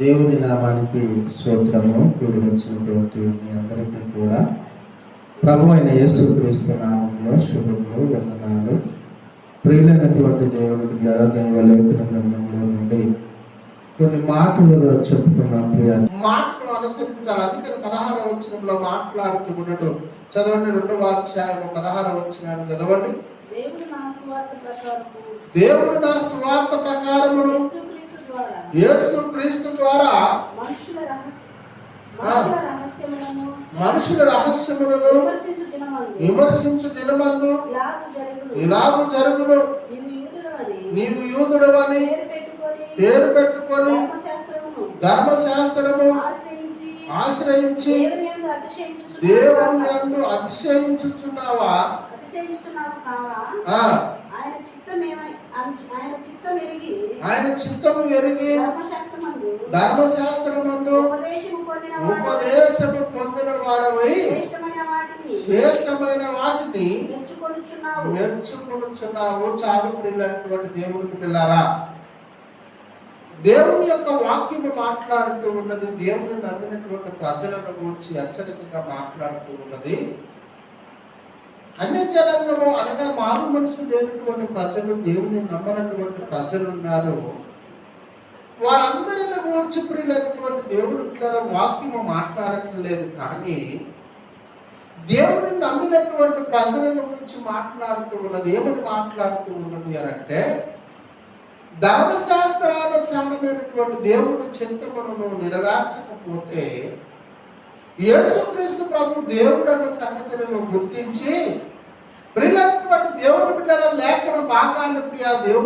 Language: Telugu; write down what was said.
దేవుని నామానికి స్తోత్రము. కూడి వచ్చినటువంటి మీ అందరికీ కూడా ప్రభు అయిన యేసుక్రీస్తు నామంలో శుభములు, వందనాలు. ప్రియులైనటువంటి దేవుని బిడ్డలారా, దైవ లేఖన గ్రంథంలో నుండి కొన్ని మాటలు చెప్పుకున్నాం. మాటను అనుసరించాలి. అందుకని 16వ వచనంలో మాట్లాడుతూ ఉన్నాడు. చదవండి, 2వ అధ్యాయం 16వ వచనాన్ని చదవండి. దేవుడు నా సువార్త ప్రకారమును యేసుక్రీస్తు ద్వారా మనుషుల రహస్యములను విమర్శించు దినమందు ఇలాగు జరుగును. నీవు యూదుడవని పేరు పెట్టుకొని ధర్మశాస్త్రము ఆశ్రయించి దేవుని యందు అతిశయించుచున్నావా? ఆయన చిత్తము ఎరిగి ధర్మశాస్త్రమందు ఉపదేశము పొందిన వాడవై శ్రేష్టమైన వాటిని మెచ్చుకొనుచున్నావు. చాలు ప్రియులైనటువంటి దేవుని పిల్లారా, దేవుని యొక్క వాక్యము మాట్లాడుతూ ఉన్నది. దేవుని నమ్మినటువంటి ప్రజలను గురించి హెచ్చరికగా మాట్లాడుతూ ఉన్నది. అన్య జనాంగము అనగా మారు మనసు లేనటువంటి ప్రజలు, దేవుని నమ్మనటువంటి ప్రజలు ఉన్నారు. వారందరిని గురించి ప్రియులైనటువంటి దేవుని పిల్లల వాక్యము మాట్లాడటం లేదు. కానీ దేవుని నమ్మినటువంటి ప్రజలను గురించి మాట్లాడుతూ ఉన్నది. ఏమని మాట్లాడుతూ ఉన్నది అని అంటే, ధర్మశాస్త్రానుసారమైనటువంటి దేవుని చింతనను నెరవేర్చకపోతే యేసుక్రీస్తు ప్రభు దేవుడు అన్న సంగతిని గుర్తించి ప్రియులైనటువంటి దేవుని బిడ్డల లేఖన భాగాన్ని దేవుడు